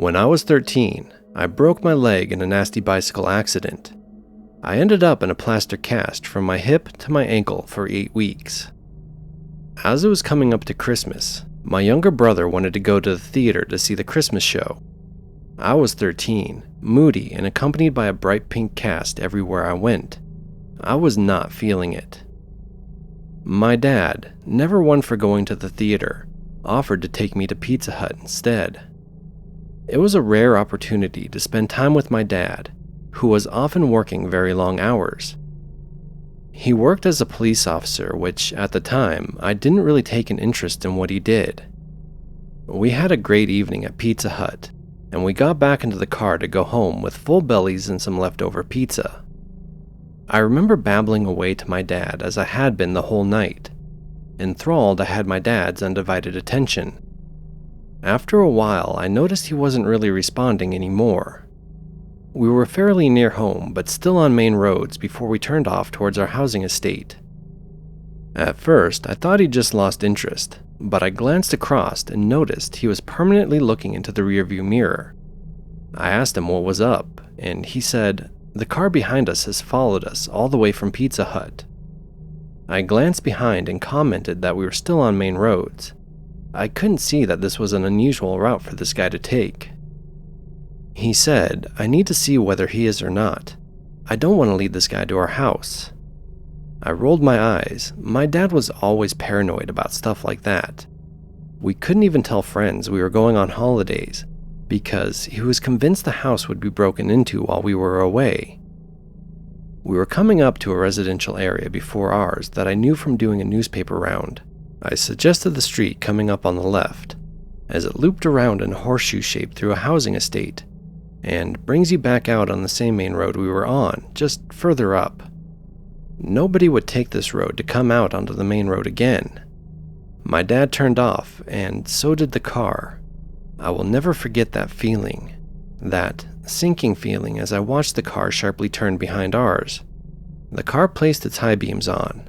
When I was 13, I broke my leg in a nasty bicycle accident. I ended up in a plaster cast from my hip to my ankle for 8 weeks. As it was coming up to Christmas, my younger brother wanted to go to the theater to see the Christmas show. I was 13, moody, and accompanied by a bright pink cast everywhere I went. I was not feeling it. My dad, never one for going to the theater, offered to take me to Pizza Hut instead. It was a rare opportunity to spend time with my dad, who was often working very long hours. He worked as a police officer, which, at the time, I didn't really take an interest in what he did. We had a great evening at Pizza Hut, and we got back into the car to go home with full bellies and some leftover pizza. I remember babbling away to my dad as I had been the whole night. Enthralled, I had my dad's undivided attention. After a while, I noticed he wasn't really responding anymore. We were fairly near home, but still on main roads before we turned off towards our housing estate. At first, I thought he'd just lost interest, but I glanced across and noticed he was permanently looking into the rearview mirror. I asked him what was up, and he said, "The car behind us has followed us all the way from Pizza Hut." I glanced behind and commented that we were still on main roads. I couldn't see that this was an unusual route for this guy to take. He said, "I need to see whether he is or not. I don't want to lead this guy to our house." I rolled my eyes. My dad was always paranoid about stuff like that. We couldn't even tell friends we were going on holidays because he was convinced the house would be broken into while we were away. We were coming up to a residential area before ours that I knew from doing a newspaper round. I suggested the street coming up on the left, as it looped around in a horseshoe shape through a housing estate, and brings you back out on the same main road we were on, just further up. Nobody would take this road to come out onto the main road again. My dad turned off, and so did the car. I will never forget that feeling, that sinking feeling as I watched the car sharply turn behind ours. The car placed its high beams on.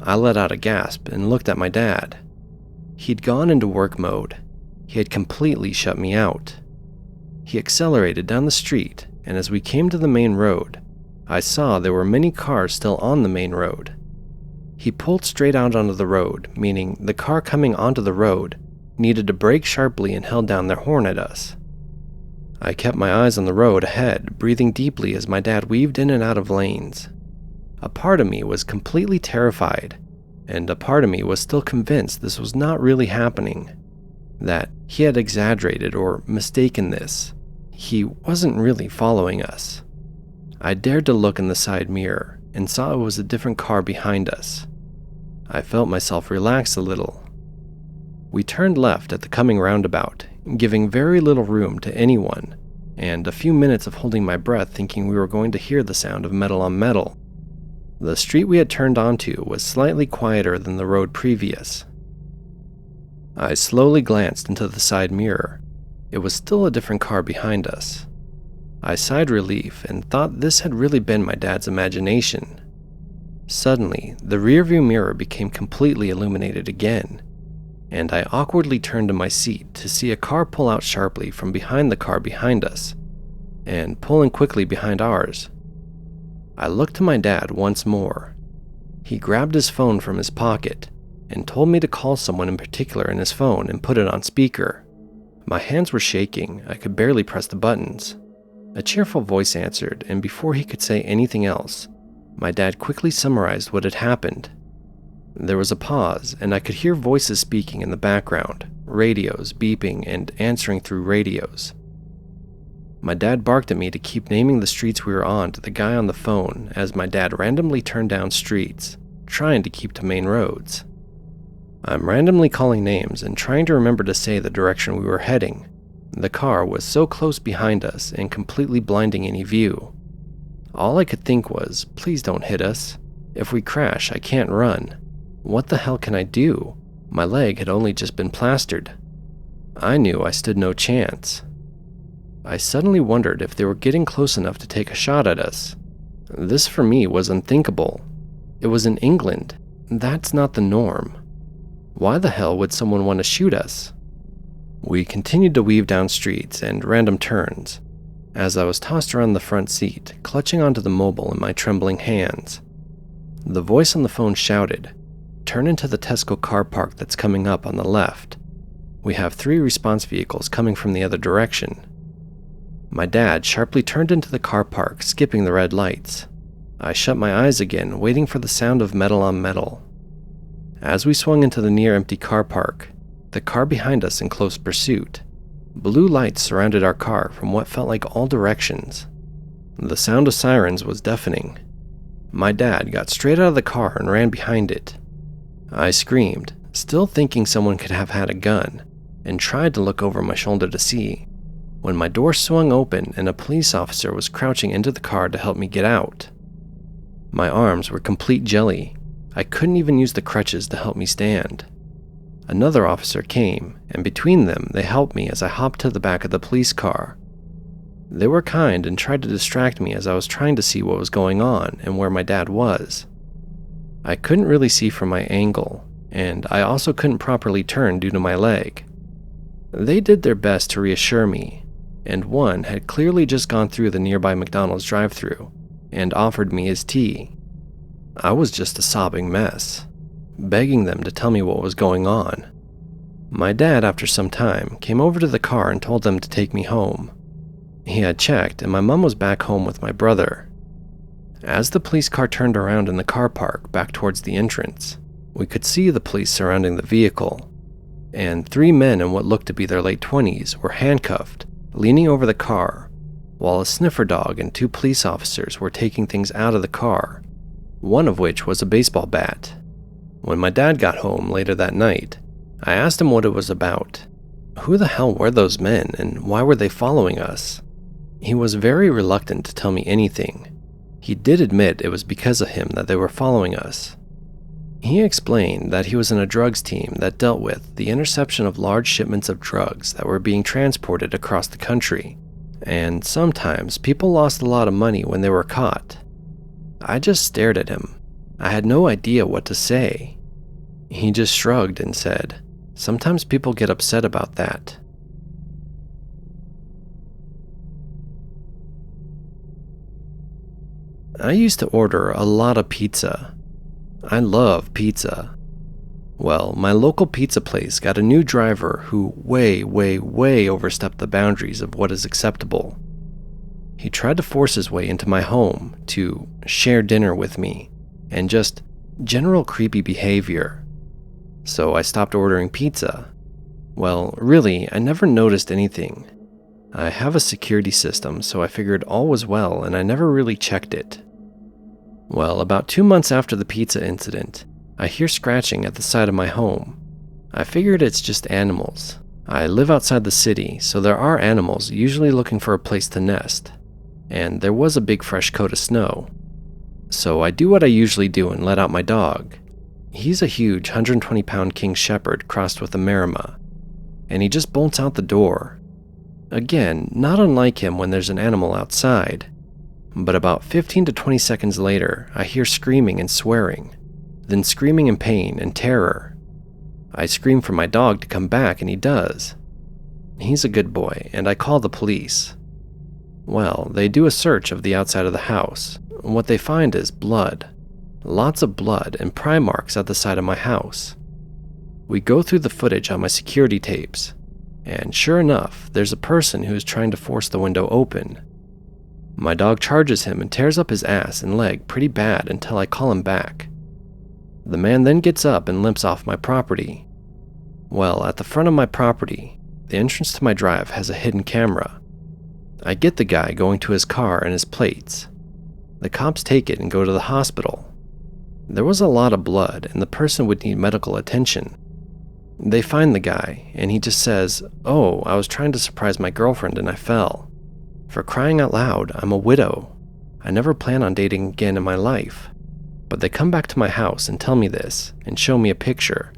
I let out a gasp and looked at my dad. He'd gone into work mode. He had completely shut me out. He accelerated down the street, and as we came to the main road, I saw there were many cars still on the main road. He pulled straight out onto the road, meaning the car coming onto the road needed to brake sharply and held down their horn at us. I kept my eyes on the road ahead, breathing deeply as my dad weaved in and out of lanes. A part of me was completely terrified, and a part of me was still convinced this was not really happening, that he had exaggerated or mistaken this. He wasn't really following us. I dared to look in the side mirror and saw it was a different car behind us. I felt myself relax a little. We turned left at the coming roundabout, giving very little room to anyone, and a few minutes of holding my breath thinking we were going to hear the sound of metal on metal. The street we had turned onto was slightly quieter than the road previous. I slowly glanced into the side mirror. It was still a different car behind us. I sighed relief and thought this had really been my dad's imagination. Suddenly, the rearview mirror became completely illuminated again, and I awkwardly turned to my seat to see a car pull out sharply from behind the car behind us, and pulling quickly behind ours. I looked to my dad once more. He grabbed his phone from his pocket and told me to call someone in particular in his phone and put it on speaker. My hands were shaking. I could barely press the buttons. A cheerful voice answered, and before he could say anything else, my dad quickly summarized what had happened. There was a pause, and I could hear voices speaking in the background, radios beeping and answering through radios. My dad barked at me to keep naming the streets we were on to the guy on the phone as my dad randomly turned down streets, trying to keep to main roads. I'm randomly calling names and trying to remember to say the direction we were heading. The car was so close behind us and completely blinding any view. All I could think was, please don't hit us. If we crash, I can't run. What the hell can I do? My leg had only just been plastered. I knew I stood no chance. I suddenly wondered if they were getting close enough to take a shot at us. This for me was unthinkable. It was in England. That's not the norm. Why the hell would someone want to shoot us? We continued to weave down streets and random turns, as I was tossed around the front seat, clutching onto the mobile in my trembling hands. The voice on the phone shouted, "Turn into the Tesco car park that's coming up on the left. We have 3 response vehicles coming from the other direction." My dad sharply turned into the car park, skipping the red lights. I shut my eyes again, waiting for the sound of metal on metal. As we swung into the near-empty car park, the car behind us in close pursuit, blue lights surrounded our car from what felt like all directions. The sound of sirens was deafening. My dad got straight out of the car and ran behind it. I screamed, still thinking someone could have had a gun, and tried to look over my shoulder to see, when my door swung open and a police officer was crouching into the car to help me get out. My arms were complete jelly. I couldn't even use the crutches to help me stand. Another officer came, and between them, they helped me as I hopped to the back of the police car. They were kind and tried to distract me as I was trying to see what was going on and where my dad was. I couldn't really see from my angle, and I also couldn't properly turn due to my leg. They did their best to reassure me, and one had clearly just gone through the nearby McDonald's drive-thru and offered me his tea. I was just a sobbing mess, begging them to tell me what was going on. My dad, after some time, came over to the car and told them to take me home. He had checked, and my mom was back home with my brother. As the police car turned around in the car park back towards the entrance, we could see the police surrounding the vehicle, and 3 men in what looked to be their late 20s were handcuffed, leaning over the car, while a sniffer dog and 2 police officers were taking things out of the car, one of which was a baseball bat. When my dad got home later that night, I asked him what it was about. Who the hell were those men, and why were they following us? He was very reluctant to tell me anything. He did admit it was because of him that they were following us. He explained that he was in a drugs team that dealt with the interception of large shipments of drugs that were being transported across the country, and sometimes people lost a lot of money when they were caught. I just stared at him. I had no idea what to say. He just shrugged and said, "Sometimes people get upset about that." I used to order a lot of pizza. I love pizza. Well, my local pizza place got a new driver who way overstepped the boundaries of what is acceptable. He tried to force his way into my home to share dinner with me, and just general creepy behavior. So I stopped ordering pizza. Well, really, I never noticed anything. I have a security system, so I figured all was well and I never really checked it. Well, about 2 months after the pizza incident, I hear scratching at the side of my home. I figured it's just animals. I live outside the city, so there are animals usually looking for a place to nest, and there was a big fresh coat of snow. So I do what I usually do and let out my dog. He's a huge 120-pound King Shepherd crossed with a Marima, and he just bolts out the door. Again, not unlike him when there's an animal outside. But about 15 to 20 seconds later, I hear screaming and swearing, then screaming in pain and terror. I scream for my dog to come back, and he does. He's a good boy, and I call the police. Well, they do a search of the outside of the house. What they find is blood. Lots of blood and pry marks at the side of my house. We go through the footage on my security tapes, and sure enough, there's a person who is trying to force the window open. My dog charges him and tears up his ass and leg pretty bad until I call him back. The man then gets up and limps off my property. Well, at the front of my property, the entrance to my drive has a hidden camera. I get the guy going to his car and his plates. The cops take it and go to the hospital. There was a lot of blood and the person would need medical attention. They find the guy and he just says, "Oh, I was trying to surprise my girlfriend and I fell. For crying out loud, I'm a widow. I never plan on dating again in my life." But they come back to my house and tell me this and show me a picture.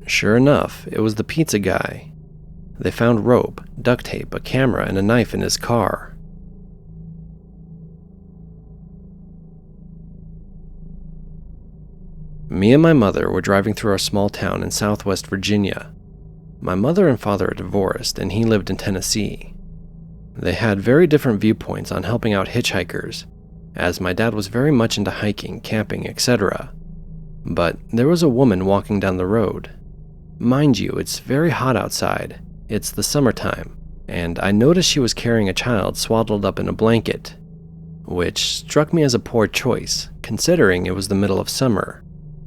Sure enough, it was the pizza guy. They found rope, duct tape, a camera, and a knife in his car. Me and my mother were driving through our small town in southwest Virginia. My mother and father are divorced, and he lived in Tennessee. They had very different viewpoints on helping out hitchhikers, as my dad was very much into hiking, camping, etc. But there was a woman walking down the road. Mind you, it's very hot outside. It's the summertime, and I noticed she was carrying a child swaddled up in a blanket, which struck me as a poor choice, considering it was the middle of summer.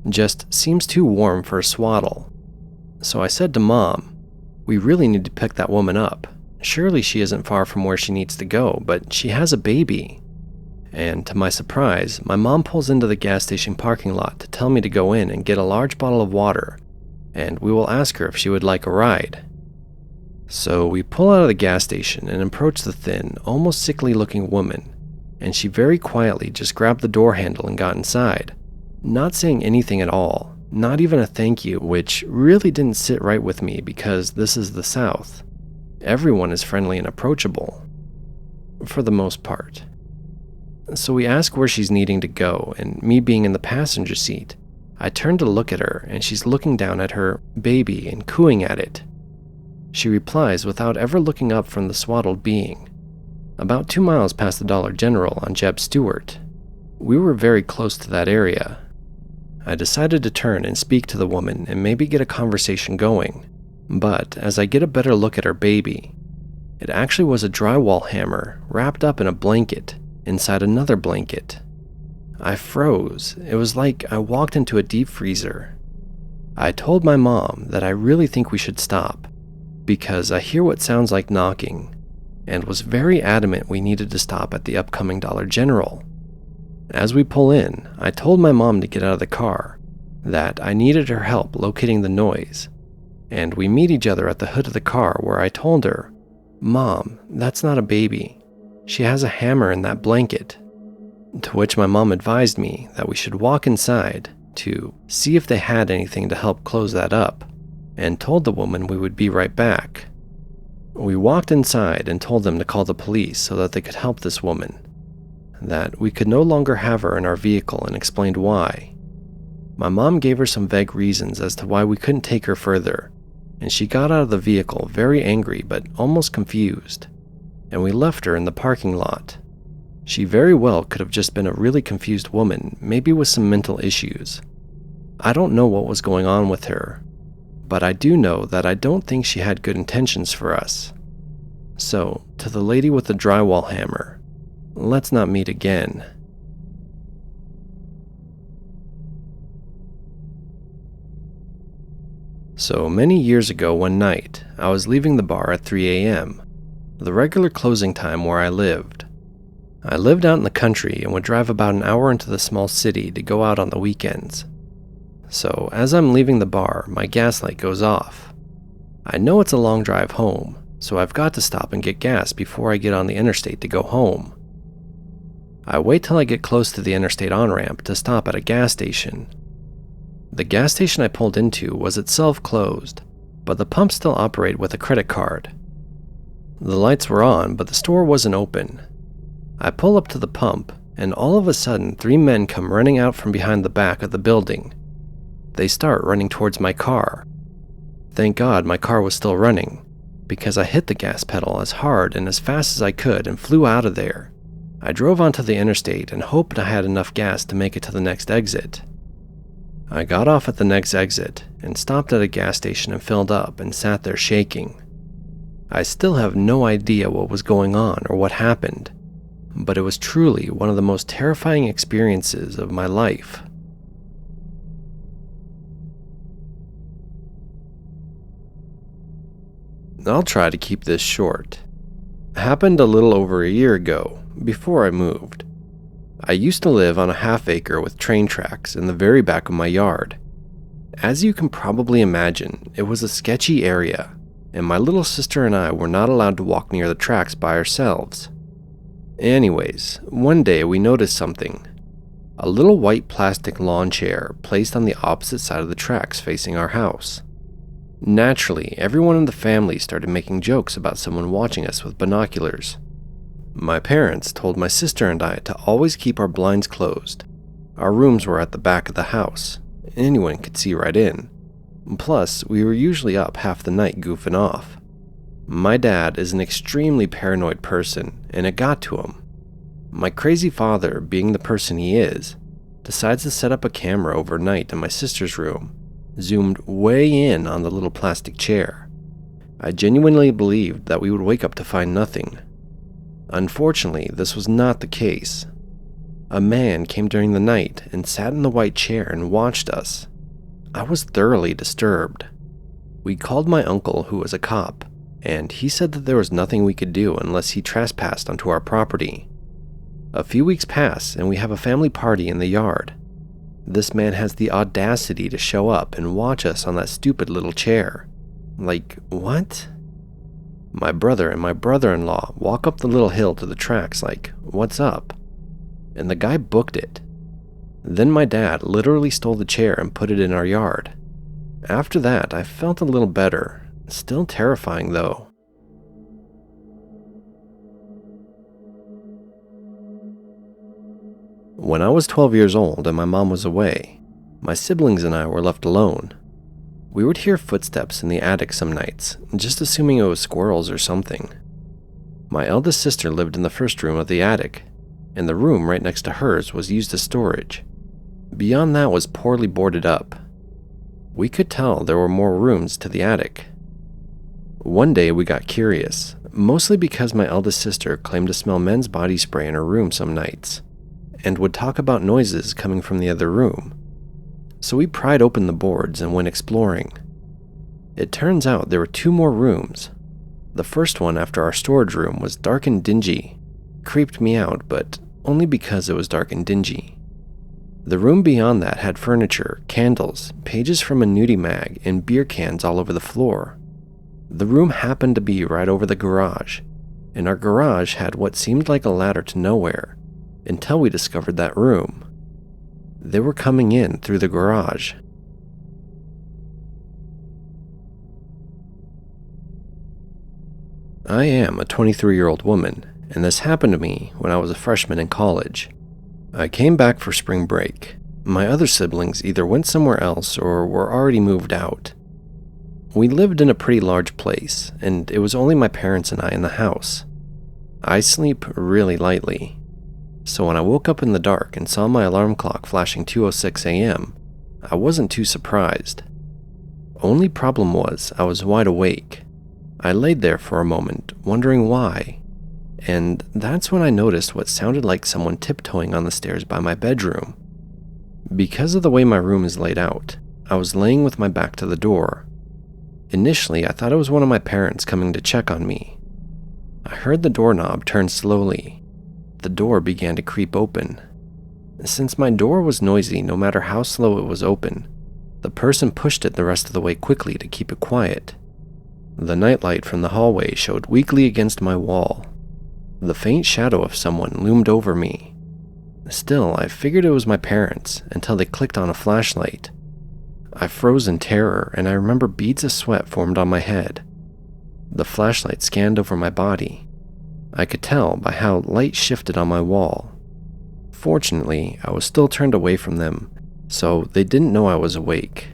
Just seems too warm for a swaddle. So I said to Mom, "We really need to pick that woman up. Surely she isn't far from where she needs to go, but she has a baby." And to my surprise, my mom pulls into the gas station parking lot to tell me to go in and get a large bottle of water, and we will ask her if she would like a ride. So we pull out of the gas station and approach the thin, almost sickly looking woman, and she very quietly just grabbed the door handle and got inside, not saying anything at all, not even a thank you, which really didn't sit right with me because this is the South. Everyone is friendly and approachable, for the most part. So we ask where she's needing to go, and me being in the passenger seat, I turn to look at her, and she's looking down at her baby and cooing at it. She replies without ever looking up from the swaddled being. About 2 miles past the Dollar General on Jeb Stewart. We were very close to that area. I decided to turn and speak to the woman and maybe get a conversation going. But as I get a better look at her baby, it actually was a drywall hammer wrapped up in a blanket inside another blanket. I froze. It was like I walked into a deep freezer. I told my mom that I really think we should stop because I hear what sounds like knocking, and was very adamant we needed to stop at the upcoming Dollar General. As we pull in, I told my mom to get out of the car, that I needed her help locating the noise, and we meet each other at the hood of the car where I told her, "Mom, that's not a baby. She has a hammer in that blanket." To which my mom advised me that we should walk inside to see if they had anything to help close that up, and told the woman we would be right back. We walked inside and told them to call the police so that they could help this woman, that we could no longer have her in our vehicle, and explained why. My mom gave her some vague reasons as to why we couldn't take her further, and she got out of the vehicle very angry but almost confused, and we left her in the parking lot. She very well could have just been a really confused woman, maybe with some mental issues. I don't know what was going on with her, but I do know that I don't think she had good intentions for us. So, to the lady with the drywall hammer, let's not meet again. So many years ago one night, I was leaving the bar at 3 a.m., the regular closing time where I lived. I lived out in the country and would drive about an hour into the small city to go out on the weekends. So as I'm leaving the bar, my gas light goes off. I know it's a long drive home, so I've got to stop and get gas before I get on the interstate to go home. I wait till I get close to the interstate on-ramp to stop at a gas station. The gas station I pulled into was itself closed, but the pump still operated with a credit card. The lights were on, but the store wasn't open. I pull up to the pump, and all of a sudden 3 men come running out from behind the back of the building. They start running towards my car. Thank God my car was still running, because I hit the gas pedal as hard and as fast as I could and flew out of there. I drove onto the interstate and hoped I had enough gas to make it to the next exit. I got off at the next exit and stopped at a gas station and filled up and sat there shaking. I still have no idea what was going on or what happened, but it was truly one of the most terrifying experiences of my life. I'll try to keep this short. It happened a little over a year ago, before I moved. I used to live on a half-acre with train tracks in the very back of my yard. As you can probably imagine, it was a sketchy area, and my little sister and I were not allowed to walk near the tracks by ourselves. Anyways, one day we noticed something. A little white plastic lawn chair placed on the opposite side of the tracks facing our house. Naturally, everyone in the family started making jokes about someone watching us with binoculars. My parents told my sister and I to always keep our blinds closed. Our rooms were at the back of the house. Anyone could see right in. Plus, we were usually up half the night goofing off. My dad is an extremely paranoid person, and it got to him. My crazy father, being the person he is, decides to set up a camera overnight in my sister's room, zoomed way in on the little plastic chair. I genuinely believed that we would wake up to find nothing. Unfortunately, this was not the case. A man came during the night and sat in the white chair and watched us. I was thoroughly disturbed. We called my uncle, who was a cop, and he said that there was nothing we could do unless he trespassed onto our property. A few weeks pass and we have a family party in the yard. This man has the audacity to show up and watch us on that stupid little chair. Like, what? My brother and my brother-in-law walk up the little hill to the tracks like, what's up? And the guy booked it. Then my dad literally stole the chair and put it in our yard. After that, I felt a little better. Still terrifying though. When I was 12 years old and my mom was away, my siblings and I were left alone. We would hear footsteps in the attic some nights, just assuming it was squirrels or something. My eldest sister lived in the first room of the attic, and the room right next to hers was used as storage. Beyond that was poorly boarded up. We could tell there were more rooms to the attic. One day we got curious, mostly because my eldest sister claimed to smell men's body spray in her room some nights, and would talk about noises coming from the other room. So we pried open the boards and went exploring. It turns out there were 2 more rooms. The first one after our storage room was dark and dingy. Creeped me out, but only because it was dark and dingy. The room beyond that had furniture, candles, pages from a nudie mag, and beer cans all over the floor. The room happened to be right over the garage, and our garage had what seemed like a ladder to nowhere, until we discovered that room. They were coming in through the garage. I am a 23-year-old woman, and this happened to me when I was a freshman in college. I came back for spring break. My other siblings either went somewhere else or were already moved out. We lived in a pretty large place, and it was only my parents and I in the house. I sleep really lightly, so when I woke up in the dark and saw my alarm clock flashing 2:06 a.m., I wasn't too surprised. Only problem was I was wide awake. I laid there for a moment, wondering why, and that's when I noticed what sounded like someone tiptoeing on the stairs by my bedroom. Because of the way my room is laid out, I was laying with my back to the door. Initially, I thought it was one of my parents coming to check on me. I heard the doorknob turn slowly. The door began to creep open. Since my door was noisy no matter how slow it was open, the person pushed it the rest of the way quickly to keep it quiet. The nightlight from the hallway showed weakly against my wall. The faint shadow of someone loomed over me. Still, I figured it was my parents until they clicked on a flashlight. I froze in terror, and I remember beads of sweat formed on my head. The flashlight scanned over my body. I could tell by how light shifted on my wall. Fortunately, I was still turned away from them, so they didn't know I was awake.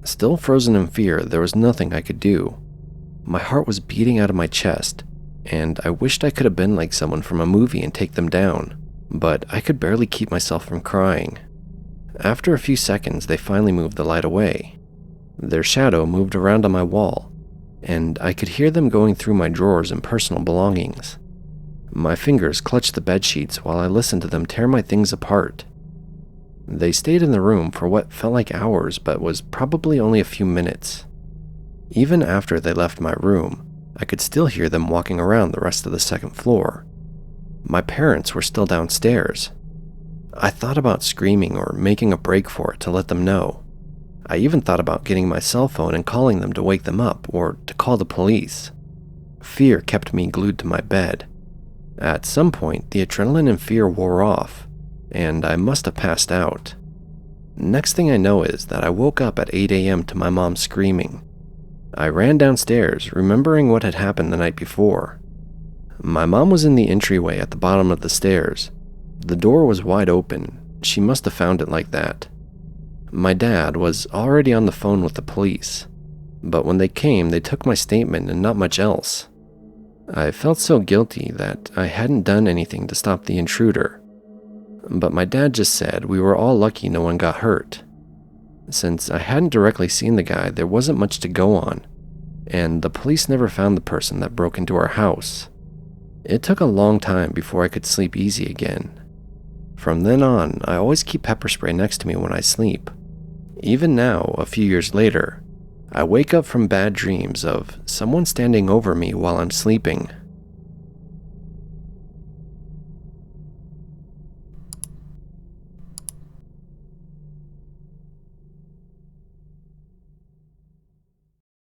Still frozen in fear, there was nothing I could do. My heart was beating out of my chest, and I wished I could have been like someone from a movie and take them down, but I could barely keep myself from crying. After a few seconds, they finally moved the light away. Their shadow moved around on my wall, and I could hear them going through my drawers and personal belongings. My fingers clutched the bedsheets while I listened to them tear my things apart. They stayed in the room for what felt like hours, but was probably only a few minutes. Even after they left my room, I could still hear them walking around the rest of the second floor. My parents were still downstairs. I thought about screaming or making a break for it to let them know. I even thought about getting my cell phone and calling them to wake them up or to call the police. Fear kept me glued to my bed. At some point, the adrenaline and fear wore off, and I must have passed out. Next thing I know is that I woke up at 8 a.m. to my mom screaming. I ran downstairs, remembering what had happened the night before. My mom was in the entryway at the bottom of the stairs. The door was wide open. She must have found it like that. My dad was already on the phone with the police, but when they came, they took my statement and not much else. I felt so guilty that I hadn't done anything to stop the intruder, but my dad just said we were all lucky no one got hurt. Since I hadn't directly seen the guy, there wasn't much to go on, and the police never found the person that broke into our house. It took a long time before I could sleep easy again. From then on, I always keep pepper spray next to me when I sleep. Even now, a few years later, I wake up from bad dreams of someone standing over me while I'm sleeping.